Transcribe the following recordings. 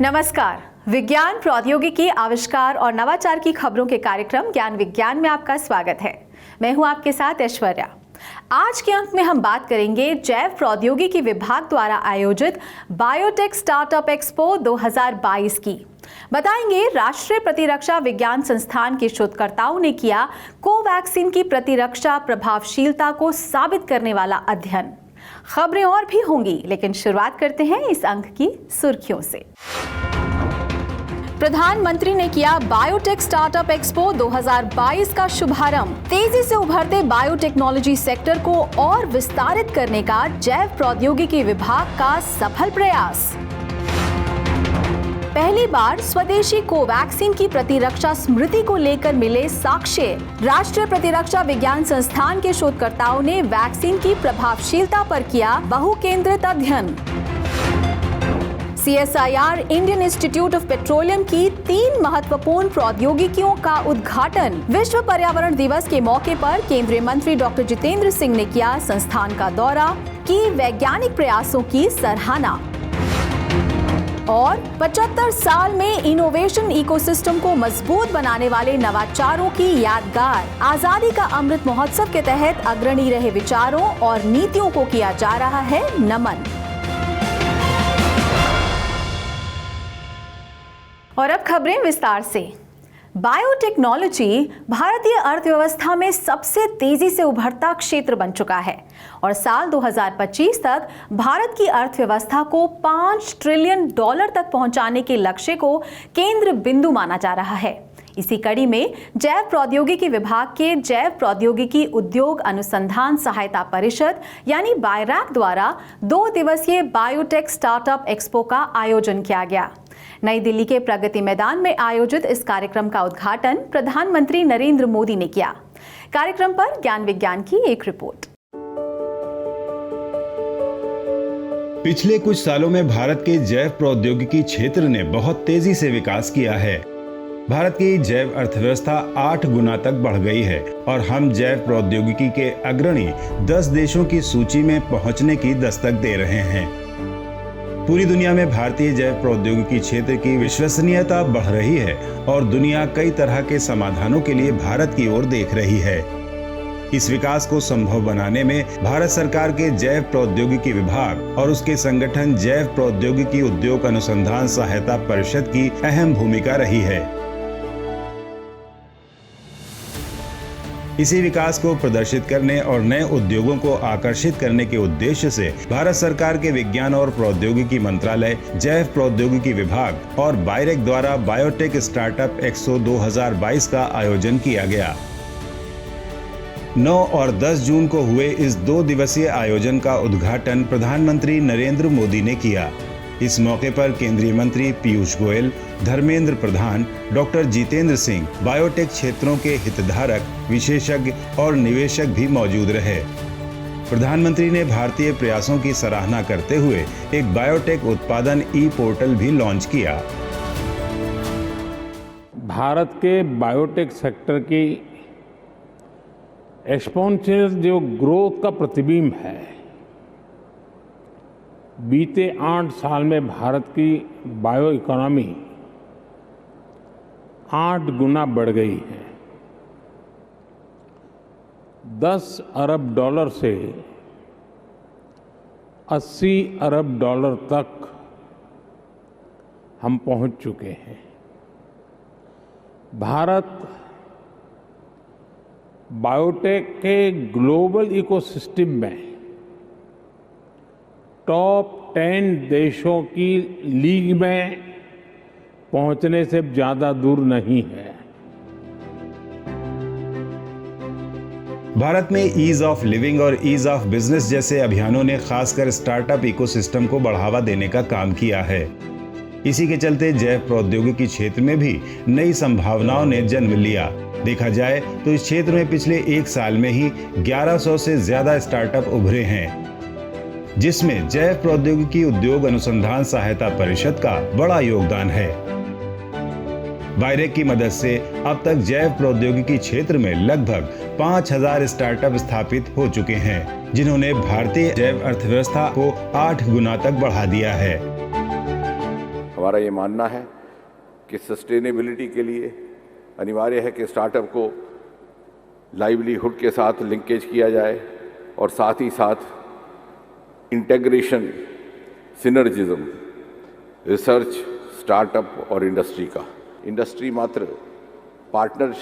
नमस्कार। विज्ञान, प्रौद्योगिकी, आविष्कार और नवाचार की खबरों के कार्यक्रम ज्ञान विज्ञान में आपका स्वागत है। मैं हूं आपके साथ ऐश्वर्या। आज के अंक में हम बात करेंगे जैव प्रौद्योगिकी विभाग द्वारा आयोजित बायोटेक स्टार्टअप एक्सपो 2022 की। बताएंगे राष्ट्रीय प्रतिरक्षा विज्ञान संस्थान के शोधकर्ताओं ने किया कोवैक्सीन की प्रतिरक्षा प्रभावशीलता को साबित करने वाला अध्ययन। खबरें और भी होंगी, लेकिन शुरुआत करते हैं इस अंक की सुर्खियों से। प्रधानमंत्री ने किया बायोटेक स्टार्टअप एक्सपो 2022 का शुभारंभ। तेजी से उभरते बायोटेक्नोलॉजी सेक्टर को और विस्तारित करने का जैव प्रौद्योगिकी विभाग का सफल प्रयास। पहली बार स्वदेशी कोवैक्सीन की प्रतिरक्षा स्मृति को लेकर मिले साक्ष्य। राष्ट्रीय प्रतिरक्षा विज्ञान संस्थान के शोधकर्ताओं ने वैक्सीन की प्रभावशीलता पर किया बहुकेंद्रित अध्ययन। CSIR Indian institute of petroleum की 3 महत्वपूर्ण प्रौद्योगिकियों का उद्घाटन। विश्व पर्यावरण दिवस के मौके पर केंद्रीय मंत्री डॉक्टर जितेंद्र सिंह ने किया संस्थान का दौरा, की वैज्ञानिक प्रयासों की सराहना। और 75 साल में इनोवेशन इकोसिस्टम को मजबूत बनाने वाले नवाचारों की यादगार। आजादी का अमृत महोत्सव के तहत अग्रणी रहे विचारों और नीतियों को किया जा रहा है नमन। और अब खबरें विस्तार से। बायोटेक्नोलॉजी भारतीय अर्थव्यवस्था में सबसे तेजी से उभरता क्षेत्र बन चुका है और साल 2025 तक भारत की अर्थव्यवस्था को $5 ट्रिलियन तक पहुंचाने के लक्ष्य को केंद्र बिंदु माना जा रहा है। इसी कड़ी में जैव प्रौद्योगिकी विभाग के जैव प्रौद्योगिकी उद्योग अनुसंधान सहायता परिषद यानी बायरैक द्वारा 2 दिवसीय बायोटेक स्टार्टअप एक्सपो का आयोजन किया गया। नई दिल्ली के प्रगति मैदान में आयोजित इस कार्यक्रम का उद्घाटन प्रधानमंत्री नरेंद्र मोदी ने किया। कार्यक्रम पर ज्ञान विज्ञान की एक रिपोर्ट। पिछले कुछ सालों में भारत के जैव प्रौद्योगिकी क्षेत्र ने बहुत तेजी से विकास किया है। भारत की जैव अर्थव्यवस्था 8 गुना तक बढ़ गई है और हम जैव प्रौद्योगिकी के अग्रणी 10 देशों की सूची में पहुंचने की दस्तक दे रहे हैं। पूरी दुनिया में भारतीय जैव प्रौद्योगिकी क्षेत्र की विश्वसनीयता बढ़ रही है और दुनिया कई तरह के समाधानों के लिए भारत की ओर देख रही है। इस विकास को संभव बनाने में भारत सरकार के जैव प्रौद्योगिकी विभाग और उसके संगठन जैव प्रौद्योगिकी उद्योग अनुसंधान सहायता परिषद की अहम भूमिका रही है। इसी विकास को प्रदर्शित करने और नए उद्योगों को आकर्षित करने के उद्देश्य से भारत सरकार के विज्ञान और प्रौद्योगिकी मंत्रालय, जैव प्रौद्योगिकी विभाग और बायरैक द्वारा बायोटेक स्टार्टअप एक्सपो 2022 का आयोजन किया गया। 9 और 10 जून को हुए इस 2 दिवसीय आयोजन का उद्घाटन प्रधानमंत्री नरेंद्र मोदी ने किया। इस मौके पर केंद्रीय मंत्री पीयूष गोयल, धर्मेंद्र प्रधान, डॉक्टर जितेंद्र सिंह, बायोटेक क्षेत्रों के हितधारक, विशेषज्ञ और निवेशक भी मौजूद रहे। प्रधानमंत्री ने भारतीय प्रयासों की सराहना करते हुए एक बायोटेक उत्पादन ई-पोर्टल भी लॉन्च किया। भारत के बायोटेक सेक्टर की एक्सपोनेंशियल जो ग्रोथ का प्रतिबिंब है, बीते 8 साल में भारत की बायो इकोनॉमी 8 गुना बढ़ गई है। $10 अरब से $80 अरब तक हम पहुंच चुके हैं। भारत बायोटेक के ग्लोबल इकोसिस्टम में टॉप 10 देशों की लीग में पहुंचने से ज्यादा दूर नहीं है। भारत में ईज ऑफ लिविंग और ईज ऑफ बिजनेस जैसे अभियानों ने खासकर स्टार्टअप इकोसिस्टम को बढ़ावा देने का काम किया है। इसी के चलते जैव प्रौद्योगिकी क्षेत्र में भी नई संभावनाओं ने जन्म लिया। देखा जाए तो इस क्षेत्र में पिछले 1 साल में ही 1100 से ज्यादा स्टार्टअप उभरे हैं, जिसमें जैव प्रौद्योगिकी उद्योग अनुसंधान सहायता परिषद का बड़ा योगदान है। बायरैक की मदद से अब तक जैव प्रौद्योगिकी क्षेत्र में लगभग 5000 स्टार्टअप स्थापित हो चुके हैं, जिन्होंने भारतीय जैव अर्थव्यवस्था को 8 गुना तक बढ़ा दिया है। हमारा ये मानना है कि सस्टेनेबिलिटी के लिए अनिवार्य है कि स्टार्टअप को लाइवलीहुड के साथ लिंकेज किया जाए और साथ ही साथ इंटेग्रेशन, सिनर्जिज्म, रिसर्च, स्टार्टअप और इंडस्ट्री का। इंडस्ट्री मात्र पार्टनर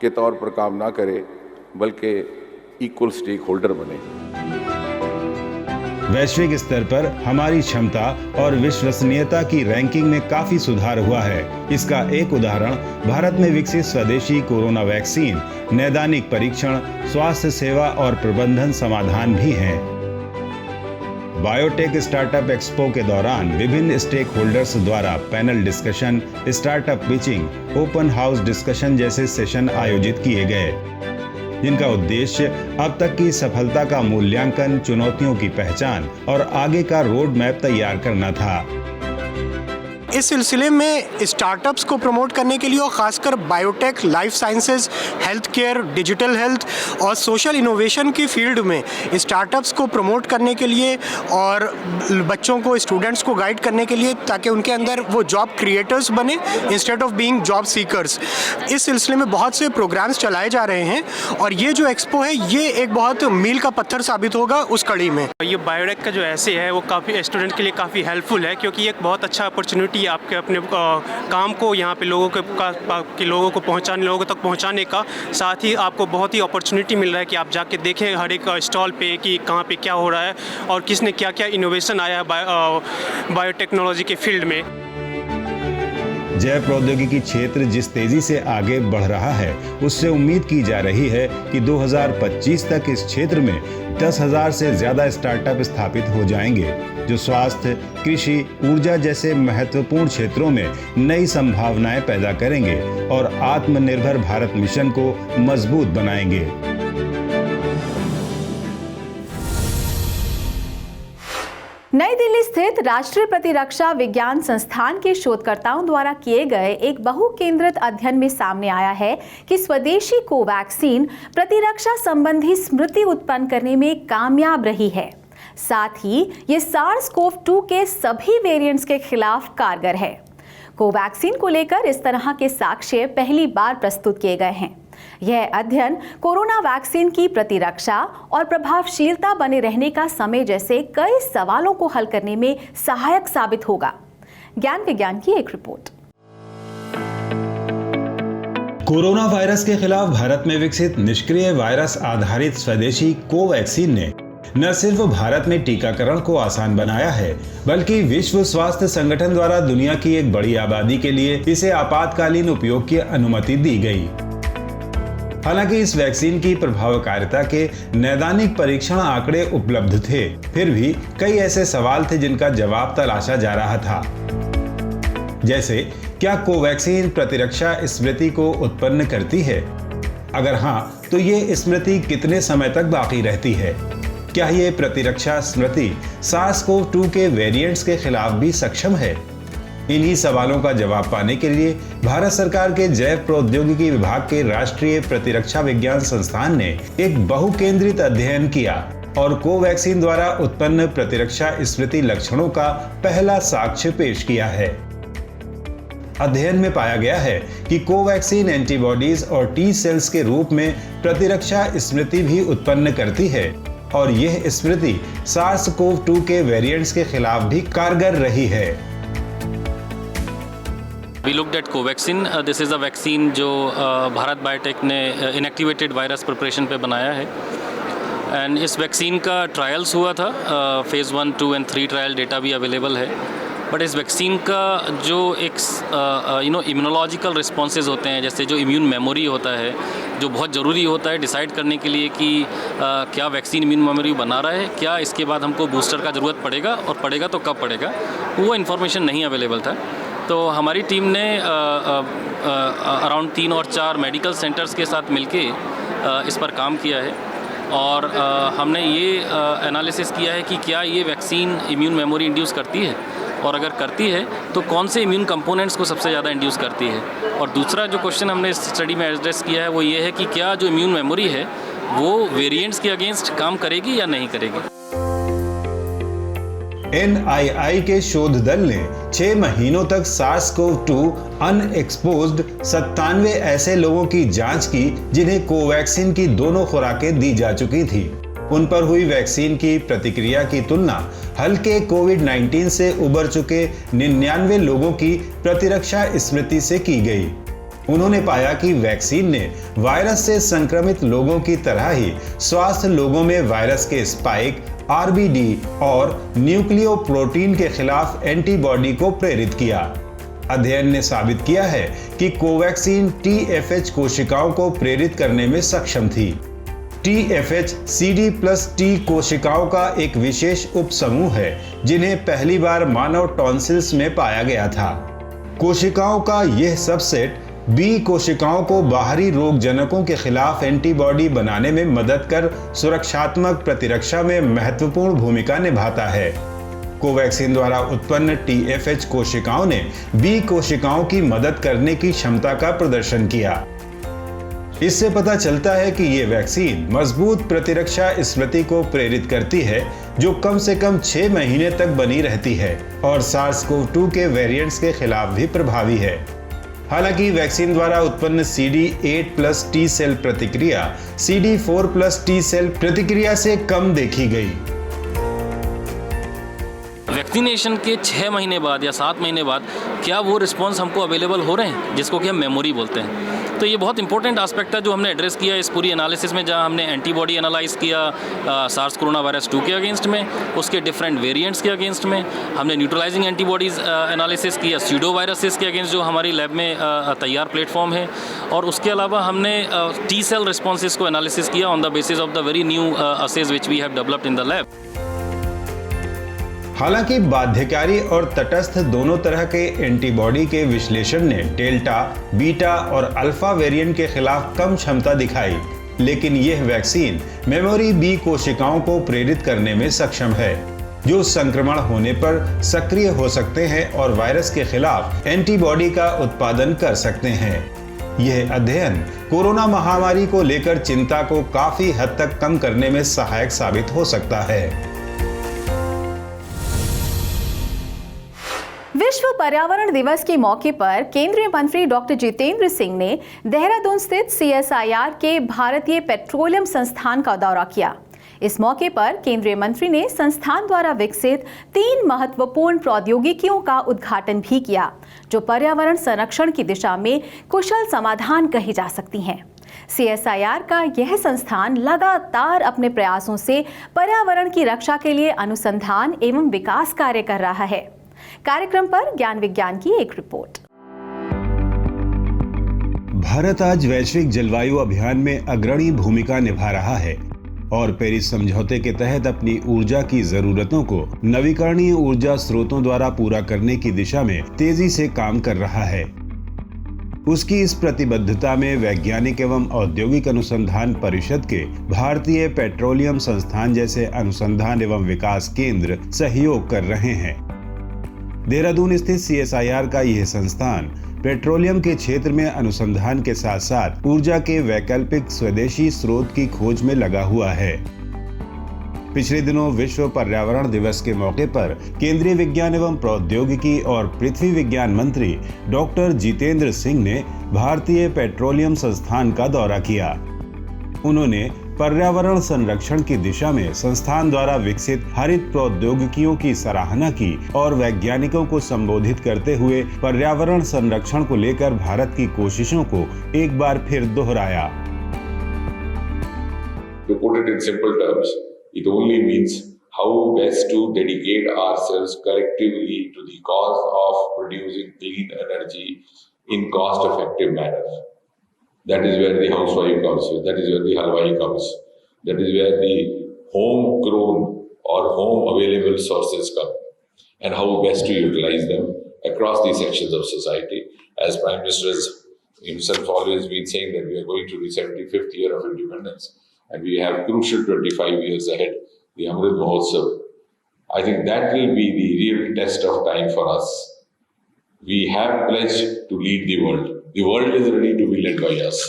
के तौर पर काम ना करे बल्कि इक्वल स्टेक होल्डर बने। वैश्विक स्तर पर हमारी क्षमता और विश्वसनीयता की रैंकिंग में काफी सुधार हुआ है। इसका एक उदाहरण भारत में विकसित स्वदेशी कोरोना वैक्सीन, नैदानिक परीक्षण, स्वास्थ्य सेवा और प्रबंधन समाधान भी हैं। बायोटेक स्टार्टअप एक्सपो के दौरान विभिन्न स्टेक होल्डर्स द्वारा panel discussion, startup pitching, open house discussion जैसे सेशन आयोजित किए गए, जिनका उद्देश्य अब तक की सफलता का मूल्यांकन, चुनौतियों की पहचान और आगे का रोड मैप तैयार करना था। इस सिलसिले में स्टार्टअप्स को प्रमोट करने के लिए और ख़ासकर biotech, life sciences, health care, digital health और सोशल इनोवेशन की फील्ड में स्टार्टअप्स को प्रमोट करने के लिए और बच्चों को, स्टूडेंट्स को गाइड करने के लिए, ताकि उनके अंदर वो जॉब क्रिएटर्स बने instead of being job seekers. इस सिलसिले में बहुत से प्रोग्राम्स चलाए जा रहे हैं और ये जो एक्सपो है ये एक बहुत मील का पत्थर साबित होगा उस कड़ी में। ये बायोटेक का जो ऐसे है वो काफ़ी स्टूडेंट के लिए काफ़ी हेल्पफुल है, क्योंकि एक बहुत अच्छा अपॉर्चुनिटी आपके अपने काम को यहाँ पे लोगों को पहुँचाने, लोगों तक पहुँचाने का, साथ ही आपको बहुत ही अपॉर्चुनिटी मिल रहा है कि आप जाके देखें हर एक स्टॉल पे कि कहाँ पे क्या हो रहा है और किसने क्या क्या इनोवेशन आया है बायोटेक्नोलॉजी के फील्ड में। जैव प्रौद्योगिकी क्षेत्र जिस तेजी से आगे बढ़ रहा है, उससे उम्मीद की जा रही है कि 2025 तक इस क्षेत्र में 10,000 से ज्यादा स्टार्टअप स्थापित हो जाएंगे, जो स्वास्थ्य, कृषि, ऊर्जा जैसे महत्वपूर्ण क्षेत्रों में नई संभावनाएं पैदा करेंगे और आत्मनिर्भर भारत मिशन को मजबूत बनाएंगे। नई दिल्ली स्थित राष्ट्रीय प्रतिरक्षा विज्ञान संस्थान के शोधकर्ताओं द्वारा किए गए एक बहुकेंद्रित अध्ययन में सामने आया है कि स्वदेशी कोवैक्सीन प्रतिरक्षा संबंधी स्मृति उत्पन्न करने में कामयाब रही है। साथ ही ये SARS-CoV-2 के सभी वेरिएंट्स के खिलाफ कारगर है। कोवैक्सीन को लेकर इस तरह के साक्ष्य पहली बार प्रस्तुत किए गए हैं। यह अध्ययन कोरोना वैक्सीन की प्रतिरक्षा और प्रभावशीलता बने रहने का समय जैसे कई सवालों को हल करने में सहायक साबित होगा। ज्ञान विज्ञान की एक रिपोर्ट। कोरोना वायरस के खिलाफ भारत में विकसित निष्क्रिय वायरस आधारित स्वदेशी कोवैक्सीन ने न सिर्फ भारत में टीकाकरण को आसान बनाया है, बल्कि विश्व स्वास्थ्य संगठन द्वारा दुनिया की एक बड़ी आबादी के लिए इसे आपातकालीन उपयोग की अनुमति दी गई। हालांकि इस वैक्सीन की प्रभावकारिता के नैदानिक परीक्षण आंकड़े उपलब्ध थे, फिर भी कई ऐसे सवाल थे जिनका जवाब तलाशा जा रहा था। जैसे, क्या कोवैक्सीन प्रतिरक्षा स्मृति को उत्पन्न करती है? अगर हाँ, तो ये स्मृति कितने समय तक बाकी रहती है? क्या ये प्रतिरक्षा स्मृति SARS-CoV-2 के वेरिएंट्स के खिलाफ भी सक्षम है? इन्हीं सवालों का जवाब पाने के लिए भारत सरकार के जैव प्रौद्योगिकी विभाग के राष्ट्रीय प्रतिरक्षा विज्ञान संस्थान ने एक बहुकेंद्रित अध्ययन किया और कोवैक्सीन द्वारा उत्पन्न प्रतिरक्षा स्मृति लक्षणों का पहला साक्ष्य पेश किया है। अध्ययन में पाया गया है कि कोवैक्सीन एंटीबॉडीज और टी सेल्स के रूप में प्रतिरक्षा स्मृति भी उत्पन्न करती है और यह स्मृति SARS-CoV-2 के वेरिएंट्स के खिलाफ भी कारगर रही है। We looked at Covaxin. This is a vaccine जो भारत बायोटेक ने इनएक्टिवेटेड वायरस प्रिपरेशन पे बनाया है एंड इस वैक्सीन का ट्रायल्स हुआ था। फेज़ 1, 2 एंड 3 ट्रायल डेटा भी अवेलेबल है। बट इस वैक्सीन का जो एक इम्यूनोलॉजिकल रिस्पॉन्सेज होते हैं, जैसे जो इम्यून मेमोरी होता है, जो बहुत ज़रूरी होता है डिसाइड करने के लिए कि क्या वैक्सीन इम्यून मेमोरी बना रहा है, क्या इसके बाद हमको बूस्टर का ज़रूरत पड़ेगा और पड़ेगा तो कब पड़ेगा, वो इन्फॉर्मेशन नहीं अवेलेबल था। तो हमारी टीम ने अराउंड 3 और 4 मेडिकल सेंटर्स के साथ मिलके इस पर काम किया है और हमने ये एनालिसिस किया है कि क्या ये वैक्सीन इम्यून मेमोरी इंड्यूस करती है और अगर करती है तो कौन से इम्यून कंपोनेंट्स को सबसे ज़्यादा इंड्यूस करती है। और दूसरा जो क्वेश्चन हमने इस स्टडी में एड्रेस किया है वो ये है कि क्या जो इम्यून मेमोरी है वो वेरिएंट्स के अगेंस्ट काम करेगी या नहीं करेगी। NII के शोध दल ने 6 महीनों तक SARS-CoV-2 अनएक्सपोज्ड 97 ऐसे लोगों की जांच की जिन्हें कोवैक्सीन की दोनों खुराकें दी जा चुकी थी। उन पर हुई वैक्सीन की प्रतिक्रिया की तुलना हल्के कोविड-19 से उबर चुके 99 लोगों की प्रतिरक्षा स्मृति से की गई। उन्होंने पाया कि वैक्सीन ने वायरस से संक्रमित लोगों की तरह ही स्वस्थ लोगों में वायरस के स्पाइक, RBD और न्यूक्लियोप्रोटीन के खिलाफ एंटीबॉडी को प्रेरित किया। अध्ययन ने साबित किया है कि कोवैक्सीन TFH कोशिकाओं को प्रेरित करने में सक्षम थी। TFH CD+T कोशिकाओं का एक विशेष उपसमूह है जिन्हें पहली बार मानव टॉन्सिल्स में पाया गया था। कोशिकाओं का यह सबसेट B कोशिकाओं को बाहरी रोगजनकों के खिलाफ एंटीबॉडी बनाने में मदद कर सुरक्षात्मक प्रतिरक्षा में महत्वपूर्ण भूमिका निभाता है। कोवैक्सीन द्वारा उत्पन्न TFH कोशिकाओं ने B कोशिकाओं की मदद करने की क्षमता का प्रदर्शन किया। इससे पता चलता है कि ये वैक्सीन मजबूत प्रतिरक्षा स्मृति को प्रेरित करती है जो कम से कम 6 महीने तक बनी रहती है और SARS-CoV-2 के वेरिएंट्स के खिलाफ भी प्रभावी है। हालांकि वैक्सीन द्वारा उत्पन्न CD8+ T सेल प्रतिक्रिया CD4+ T सेल प्रतिक्रिया से कम देखी गई। वैक्सीनेशन के 6 महीने बाद या 7 महीने बाद क्या वो रिस्पॉन्स हमको अवेलेबल हो रहे हैं, जिसको कि हम मेमोरी बोलते हैं। तो ये बहुत इंपॉर्टेंट एस्पेक्ट है जो हमने एड्रेस किया इस पूरी एनालिसिस में, जहां हमने एंटीबॉडी एनालाइज किया सार्स कोरोना वायरस 2 के अगेंस्ट में, उसके डिफरेंट वेरिएंट्स के अगेंस्ट में। हमने न्यूट्रलाइजिंग एंटीबॉडीज़ एनालिसिस किया सीडो वायरसेस के अगेंस्ट जो हमारी लैब में तैयार प्लेटफॉर्म है, और उसके अलावा हमने T सेल रिस्पॉन्सेज को एनालिसिस किया on the basis of the very new assays which we have developed in the lab. हालांकि बाध्यकारी और तटस्थ दोनों तरह के एंटीबॉडी के विश्लेषण ने डेल्टा, बीटा और अल्फा वेरिएंट के खिलाफ कम क्षमता दिखाई, लेकिन यह वैक्सीन मेमोरी B कोशिकाओं को प्रेरित करने में सक्षम है, जो संक्रमण होने पर सक्रिय हो सकते हैं और वायरस के खिलाफ एंटीबॉडी का उत्पादन कर सकते हैं। यह अध्ययन कोरोना महामारी को लेकर चिंता को काफी हद तक कम करने में सहायक साबित हो सकता है। विश्व पर्यावरण दिवस के मौके पर केंद्रीय मंत्री डॉक्टर जितेंद्र सिंह ने देहरादून स्थित CSIR के भारतीय पेट्रोलियम संस्थान का दौरा किया। इस मौके पर केंद्रीय मंत्री ने संस्थान द्वारा विकसित 3 महत्वपूर्ण प्रौद्योगिकियों का उद्घाटन भी किया, जो पर्यावरण संरक्षण की दिशा में कुशल समाधान कही जा सकती हैं। CSIR का यह संस्थान लगातार अपने प्रयासों से पर्यावरण की रक्षा के लिए अनुसंधान एवं विकास कार्य कर रहा है। कार्यक्रम पर ज्ञान विज्ञान की एक रिपोर्ट। भारत आज वैश्विक जलवायु अभियान में अग्रणी भूमिका निभा रहा है और पेरिस समझौते के तहत अपनी ऊर्जा की जरूरतों को नवीकरणीय ऊर्जा स्रोतों द्वारा पूरा करने की दिशा में तेजी से काम कर रहा है। उसकी इस प्रतिबद्धता में वैज्ञानिक एवं औद्योगिक अनुसंधान परिषद के भारतीय पेट्रोलियम संस्थान जैसे अनुसंधान एवं विकास केंद्र सहयोग कर रहे हैं। देहरादून स्थित CSIR का यह संस्थान पेट्रोलियम के क्षेत्र में अनुसंधान के साथ साथ ऊर्जा के वैकल्पिक स्वदेशी स्रोत की खोज में लगा हुआ है। पिछले दिनों विश्व पर्यावरण दिवस के मौके पर केंद्रीय विज्ञान एवं प्रौद्योगिकी और पृथ्वी विज्ञान मंत्री डॉक्टर जितेंद्र सिंह ने भारतीय पेट्रोलियम संस्थान का दौरा किया। उन्होंने पर्यावरण संरक्षण की दिशा में संस्थान द्वारा विकसित हरित प्रौद्योगिकियों की सराहना की और वैज्ञानिकों को संबोधित करते हुए पर्यावरण संरक्षण को लेकर भारत की कोशिशों को एक बार फिर दोहराया। To put it in simple terms, it only means how best to dedicate ourselves collectively to the cause of producing clean energy in cost-effective manner. That is where the housewife comes in. That is where the halwai comes. That is where the homegrown or home available sources come, and how best to utilize them across the sections of society. As Prime Minister has himself always been saying that we are going to the 75th year of independence, and we have crucial 25 years ahead, the Amrit Mahotsav. I think that will be the real test of time for us. We have pledged to lead the world. The world is ready to be led by us.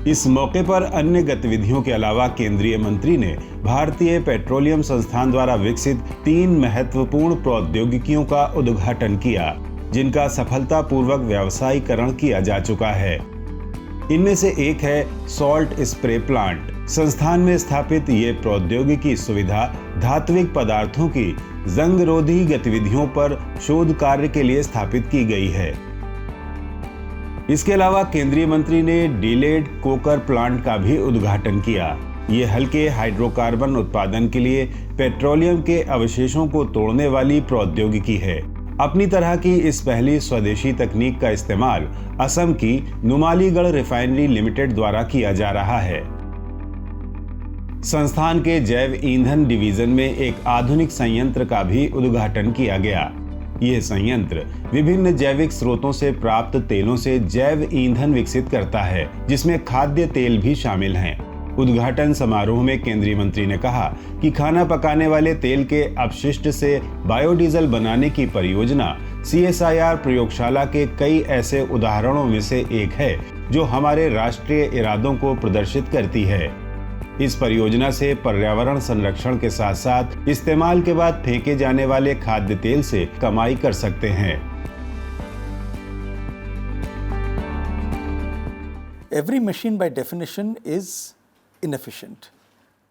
इस मौके पर अन्य गतिविधियों के अलावा केंद्रीय मंत्री ने भारतीय पेट्रोलियम संस्थान द्वारा विकसित 3 महत्वपूर्ण प्रौद्योगिकियों का उद्घाटन किया, जिनका सफलतापूर्वक व्यावसायीकरण किया जा चुका है। इनमें से एक है सॉल्ट स्प्रे प्लांट। संस्थान में स्थापित ये प्रौद्योगिकी सुविधा धात्विक पदार्थों की जंगरोधी गतिविधियों पर शोध कार्य के लिए स्थापित की गई है। इसके अलावा केंद्रीय मंत्री ने डिलेड कोकर प्लांट का भी उद्घाटन किया। ये हल्के हाइड्रोकार्बन उत्पादन के लिए पेट्रोलियम के अवशेषों को तोड़ने वाली प्रौद्योगिकी है। अपनी तरह की इस पहली स्वदेशी तकनीक का इस्तेमाल असम की नुमालीगढ़ रिफाइनरी लिमिटेड द्वारा किया जा रहा है। संस्थान के जैव ईंधन डिवीजन में एक आधुनिक संयंत्र का भी उद्घाटन किया गया। यह संयंत्र विभिन्न जैविक स्रोतों से प्राप्त तेलों से जैव ईंधन विकसित करता है, जिसमें खाद्य तेल भी शामिल हैं। उद्घाटन समारोह में केंद्रीय मंत्री ने कहा कि खाना पकाने वाले तेल के अपशिष्ट से बायोडीजल बनाने की परियोजना CSIR प्रयोगशाला के कई ऐसे उदाहरणों में से एक है जो हमारे राष्ट्रीय इरादों को प्रदर्शित करती है। इस परियोजना से पर्यावरण संरक्षण के साथ साथ इस्तेमाल के बाद फेंके जाने वाले खाद्य तेल से कमाई कर सकते हैं। Every machine by definition is inefficient.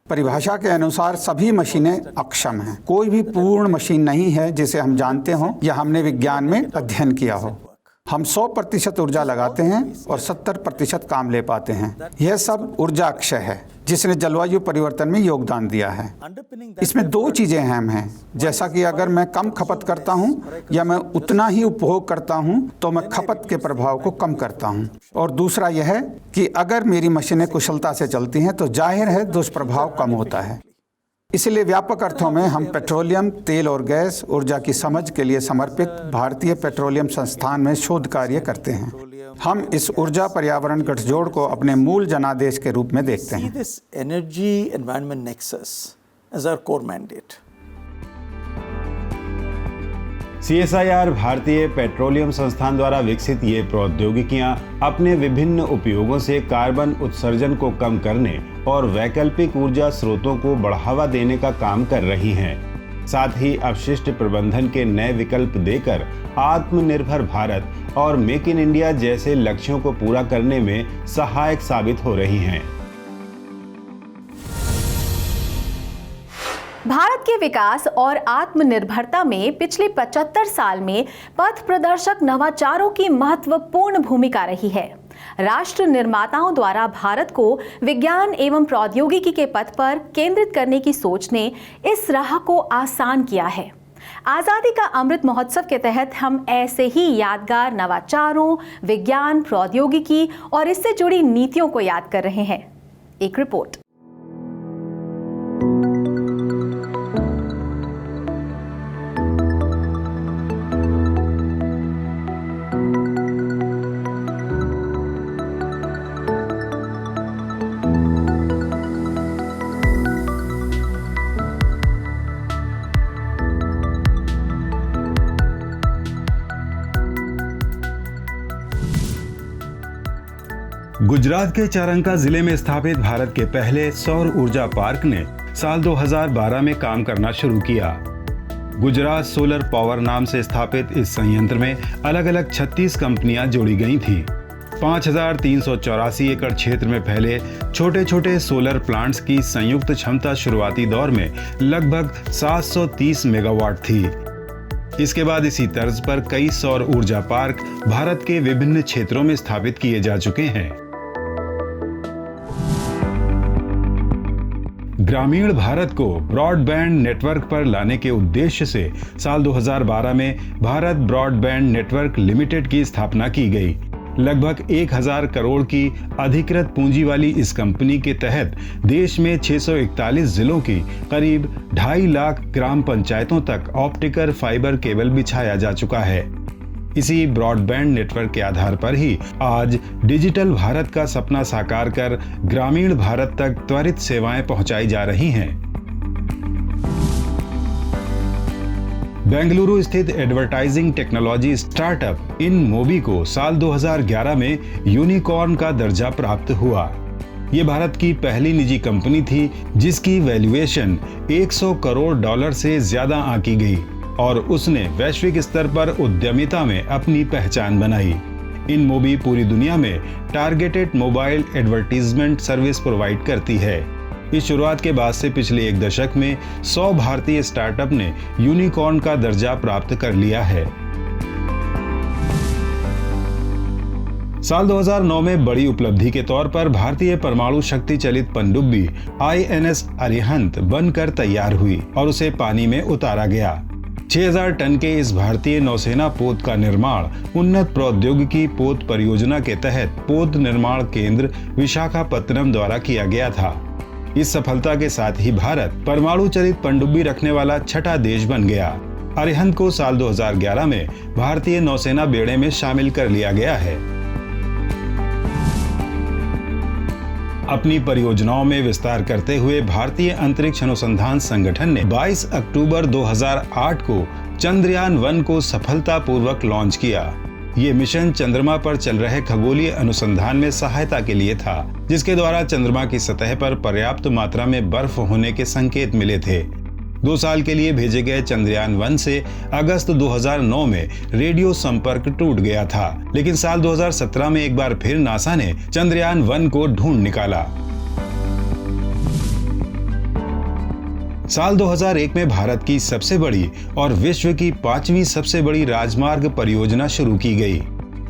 परिभाषा के अनुसार सभी मशीनें अक्षम हैं। कोई भी पूर्ण मशीन नहीं है जिसे हम जानते हों या हमने विज्ञान में अध्ययन किया हो। हम 100% ऊर्जा लगाते हैं और 70% काम ले पाते हैं। यह सब ऊर्जा अक्षय है जिसने जलवायु परिवर्तन में योगदान दिया है। इसमें 2 चीजें अहम हैं, जैसा कि अगर मैं कम खपत करता हूं या मैं उतना ही उपभोग करता हूं तो मैं खपत के प्रभाव को कम करता हूं, और दूसरा यह है कि अगर मेरी मशीनें कुशलता से चलती हैं तो जाहिर है दुष्प्रभाव कम होता है। इसलिए व्यापक अर्थों में हम पेट्रोलियम, तेल और गैस ऊर्जा की समझ के लिए समर्पित भारतीय पेट्रोलियम संस्थान में शोध कार्य करते हैं। हम इस ऊर्जा पर्यावरण गठजोड़ को अपने मूल जनादेश के रूप में देखते हैं। CSIR भारतीय पेट्रोलियम संस्थान द्वारा विकसित ये प्रौद्योगिकियां अपने विभिन्न उपयोगों से कार्बन उत्सर्जन को कम करने और वैकल्पिक ऊर्जा स्रोतों को बढ़ावा देने का काम कर रही हैं। साथ ही अपशिष्ट प्रबंधन के नए विकल्प देकर आत्मनिर्भर भारत और मेक इन इंडिया जैसे लक्ष्यों को पूरा करने में सहायक साबित हो रही हैं। भारत के विकास और आत्मनिर्भरता में पिछले 75 साल में पथ प्रदर्शक नवाचारों की महत्वपूर्ण भूमिका रही है। राष्ट्र निर्माताओं द्वारा भारत को विज्ञान एवं प्रौद्योगिकी के पथ पर केंद्रित करने की सोच ने इस राह को आसान किया है। आजादी का अमृत महोत्सव के तहत हम ऐसे ही यादगार नवाचारों, विज्ञान, प्रौद्योगिकी और इससे जुड़ी नीतियों को याद कर रहे हैं। एक रिपोर्ट। गुजरात के चारंका जिले में स्थापित भारत के पहले सौर ऊर्जा पार्क ने साल 2012 में काम करना शुरू किया। गुजरात सोलर पावर नाम से स्थापित इस संयंत्र में अलग अलग 36 कंपनियां जोड़ी गई थीं। 5,384 एकड़ क्षेत्र में फैले छोटे छोटे सोलर प्लांट्स की संयुक्त क्षमता शुरुआती दौर में लगभग 730 मेगावाट थी। इसके बाद इसी तर्ज पर कई सौर ऊर्जा पार्क भारत के विभिन्न क्षेत्रों में स्थापित किए जा चुके हैं। ग्रामीण भारत को ब्रॉडबैंड नेटवर्क पर लाने के उद्देश्य से साल 2012 में भारत ब्रॉडबैंड नेटवर्क लिमिटेड की स्थापना की गई। लगभग 1000 करोड़ की अधिकृत पूंजी वाली इस कंपनी के तहत देश में 641 जिलों की करीब 2.5 लाख ग्राम पंचायतों तक ऑप्टिकल फाइबर केबल बिछाया जा चुका है। इसी ब्रॉडबैंड नेटवर्क के आधार पर ही आज डिजिटल भारत का सपना साकार कर ग्रामीण भारत तक त्वरित सेवाएं पहुंचाई जा रही हैं। बेंगलुरु स्थित एडवर्टाइजिंग टेक्नोलॉजी स्टार्टअप इन मोबी को साल 2011 में यूनिकॉर्न का दर्जा प्राप्त हुआ। ये भारत की पहली निजी कंपनी थी जिसकी वैल्यूएशन $100 करोड़ से ज्यादा आंकी गई और उसने वैश्विक स्तर पर उद्यमिता में अपनी पहचान बनाई। इनमोबी पूरी दुनिया में targeted mobile advertisement service provide करती है। इस शुरुआत के बाद से पिछले एक दशक में 100 भारतीय स्टार्टअप ने यूनिकॉर्न का दर्जा प्राप्त कर लिया है। साल 2009 में बड़ी उपलब्धि के तौर पर भारतीय परमाणु शक्ति चलित पनडुब्बी INS अरिहंत बनकर तैयार हुई और उसे पानी में उतारा गया। 6000 टन के इस भारतीय नौसेना पोत का निर्माण उन्नत प्रौद्योगिकी पोत परियोजना के तहत पोत निर्माण केंद्र विशाखापत्तनम द्वारा किया गया था। इस सफलता के साथ ही भारत परमाणु चलित पनडुब्बी रखने वाला छठा देश बन गया। अरिहंत को साल 2011 में भारतीय नौसेना बेड़े में शामिल कर लिया गया है। अपनी परियोजनाओं में विस्तार करते हुए भारतीय अंतरिक्ष अनुसंधान संगठन ने 22 अक्टूबर 2008 को चंद्रयान-1 को सफलतापूर्वक लॉन्च किया। ये मिशन चंद्रमा पर चल रहे खगोलीय अनुसंधान में सहायता के लिए था, जिसके द्वारा चंद्रमा की सतह पर पर्याप्त मात्रा में बर्फ होने के संकेत मिले थे। 2 साल के लिए भेजे गए चंद्रयान-1 से अगस्त 2009 में रेडियो संपर्क टूट गया था, लेकिन साल 2017 में एक बार फिर नासा ने चंद्रयान-1 को ढूंढ निकाला। साल 2001 में भारत की सबसे बड़ी और विश्व की 5वीं सबसे बड़ी राजमार्ग परियोजना शुरू की गई।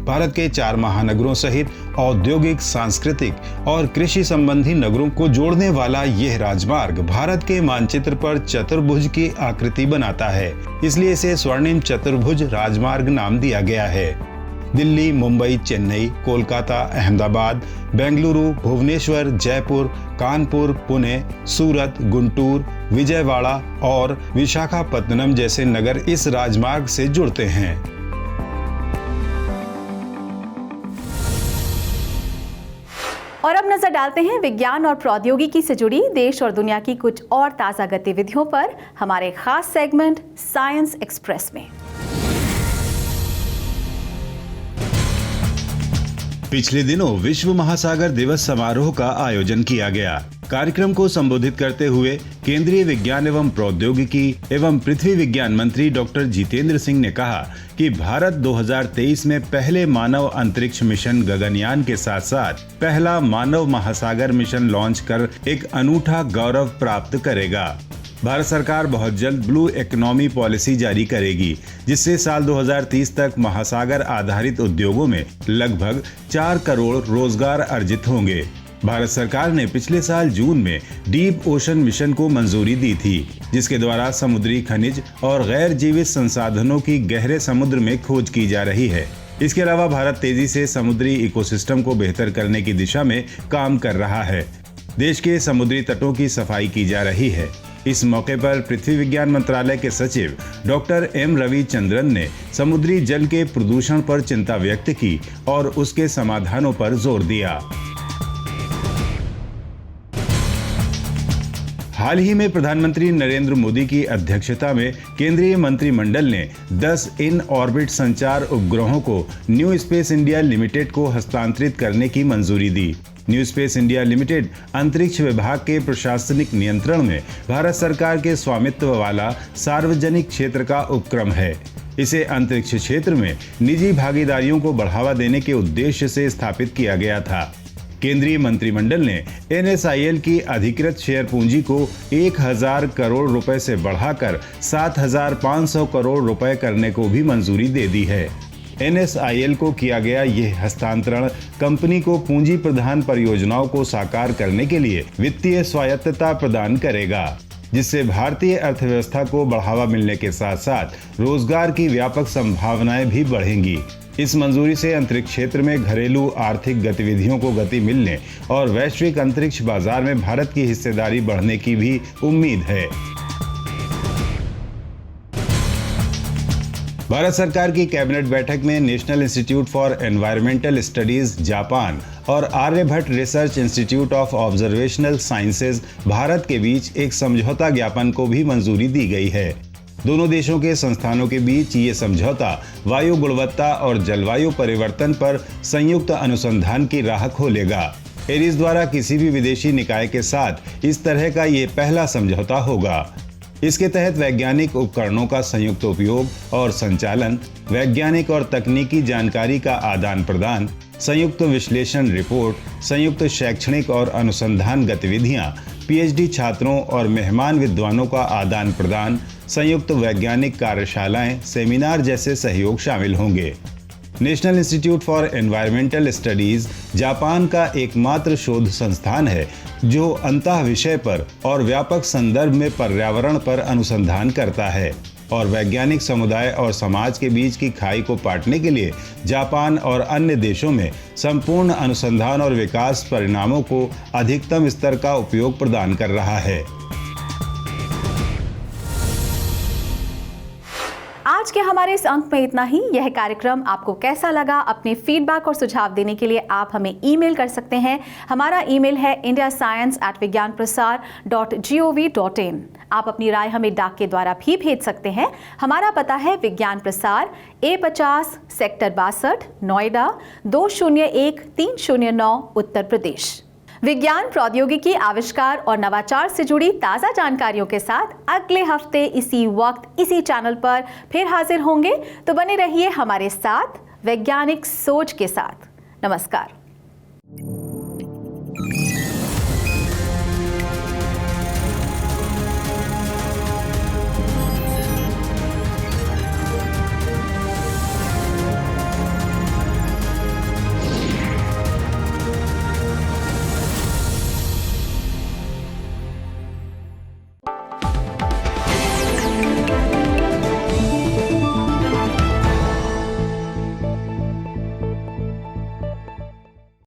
भारत के 4 महानगरों सहित औद्योगिक, सांस्कृतिक और कृषि संबंधी नगरों को जोड़ने वाला यह राजमार्ग भारत के मानचित्र पर चतुर्भुज की आकृति बनाता है, इसलिए इसे स्वर्णिम चतुर्भुज राजमार्ग नाम दिया गया है। दिल्ली, मुंबई, चेन्नई, कोलकाता, अहमदाबाद, बेंगलुरु, भुवनेश्वर, जयपुर, कानपुर, पुणे, सूरत, गुंटूर, विजयवाड़ा और विशाखापत्तनम जैसे नगर इस राजमार्ग से जुड़ते हैं। और अब नजर डालते हैं विज्ञान और प्रौद्योगिकी से जुड़ी देश और दुनिया की कुछ और ताजा गतिविधियों पर हमारे खास सेगमेंट साइंस एक्सप्रेस में। पिछले दिनों विश्व महासागर दिवस समारोह का आयोजन किया गया। कार्यक्रम को संबोधित करते हुए केंद्रीय विज्ञान एवं प्रौद्योगिकी एवं पृथ्वी विज्ञान मंत्री डॉक्टर जितेंद्र सिंह ने कहा कि भारत 2023 में पहले मानव अंतरिक्ष मिशन गगनयान के साथ साथ पहला मानव महासागर मिशन लॉन्च कर एक अनूठा गौरव प्राप्त करेगा। भारत सरकार बहुत जल्द ब्लू इकोनॉमी पॉलिसी जारी करेगी, जिससे साल 2030 तक महासागर आधारित उद्योगों में लगभग 4 करोड़ रोजगार अर्जित होंगे। भारत सरकार ने पिछले साल जून में डीप ओशन मिशन को मंजूरी दी थी, जिसके द्वारा समुद्री खनिज और गैर जीवित संसाधनों की गहरे समुद्र में खोज की जा रही है। इसके अलावा भारत तेजी से समुद्री इकोसिस्टम को बेहतर करने की दिशा में काम कर रहा है। देश के समुद्री तटों की सफाई की जा रही है। इस मौके पर पृथ्वी विज्ञान मंत्रालय के सचिव डॉक्टर M रविचंद्रन ने समुद्री जल के प्रदूषण पर चिंता व्यक्त की और उसके समाधानों पर जोर दिया। हाल ही में प्रधानमंत्री नरेंद्र मोदी की अध्यक्षता में केंद्रीय मंत्रिमंडल ने 10 इन ऑर्बिट संचार उपग्रहों को न्यू स्पेस इंडिया लिमिटेड को हस्तांतरित करने की मंजूरी दी। न्यू स्पेस इंडिया लिमिटेड अंतरिक्ष विभाग के प्रशासनिक नियंत्रण में भारत सरकार के स्वामित्व वाला सार्वजनिक क्षेत्र का उपक्रम है। इसे अंतरिक्ष क्षेत्र में निजी भागीदारियों को बढ़ावा देने के उद्देश्य से स्थापित किया गया था। केंद्रीय मंत्रिमंडल ने NSIL की अधिकृत शेयर पूंजी को 1000 करोड़ रुपए से बढ़ाकर 7500 करोड़ रुपए करने को भी मंजूरी दे दी है। NSIL को किया गया यह हस्तांतरण कंपनी को पूंजी प्रधान परियोजनाओं को साकार करने के लिए वित्तीय स्वायत्तता प्रदान करेगा, जिससे भारतीय अर्थव्यवस्था को बढ़ावा मिलने के साथ साथ रोजगार की व्यापक संभावनाएं भी बढ़ेंगी। इस मंजूरी से अंतरिक्ष क्षेत्र में घरेलू आर्थिक गतिविधियों को गति मिलने और वैश्विक अंतरिक्ष बाजार में भारत की हिस्सेदारी बढ़ने की भी उम्मीद है। भारत सरकार की कैबिनेट बैठक में national institute for environmental studies Japan और Aryabhatta research institute of observational sciences Bharat के बीच एक समझौता ज्ञापन को भी मंजूरी दी गई है। दोनों देशों के संस्थानों के बीच ये समझौता वायु गुणवत्ता और जलवायु परिवर्तन पर संयुक्त अनुसंधान की राह खोलेगा। एरिस द्वारा किसी भी विदेशी निकाय के साथ इस तरह का ये पहला समझौता होगा। इसके तहत वैज्ञानिक उपकरणों का संयुक्त उपयोग और संचालन, वैज्ञानिक और तकनीकी जानकारी का आदान प्रदान, संयुक्त विश्लेषण रिपोर्ट, संयुक्त शैक्षणिक और अनुसंधान गतिविधियां, पीएचडी छात्रों और मेहमान विद्वानों का आदान प्रदान, संयुक्त वैज्ञानिक कार्यशालाएं, सेमिनार जैसे सहयोग शामिल होंगे। National institute for environmental studies Japan का एकमात्र शोध संस्थान है जो अंतः विषय पर और व्यापक संदर्भ में पर्यावरण पर अनुसंधान करता है और वैज्ञानिक समुदाय और समाज के बीच की खाई को पाटने के लिए जापान और अन्य देशों में संपूर्ण अनुसंधान और विकास परिणामों को अधिकतम स्तर का उपयोग प्रदान कर रहा है। आज के हमारे इस अंक में इतना ही। यह कार्यक्रम आपको कैसा लगा, अपने फीडबैक और सुझाव देने के लिए आप हमें ईमेल कर सकते हैं। हमारा ईमेल है indiascience@vigyanprasar.gov.in। आप अपनी राय हमें डाक के द्वारा भी भेज सकते हैं। हमारा पता है विज्ञान प्रसार, A50, सेक्टर 62, नोएडा 201309, उत्तर प्रदेश। विज्ञान, प्रौद्योगिकी, आविष्कार और नवाचार से जुड़ी ताज़ा जानकारियों के साथ अगले हफ्ते इसी वक्त इसी चैनल पर फिर हाजिर होंगे। तो बने रहिए हमारे साथ वैज्ञानिक सोच के साथ। नमस्कार।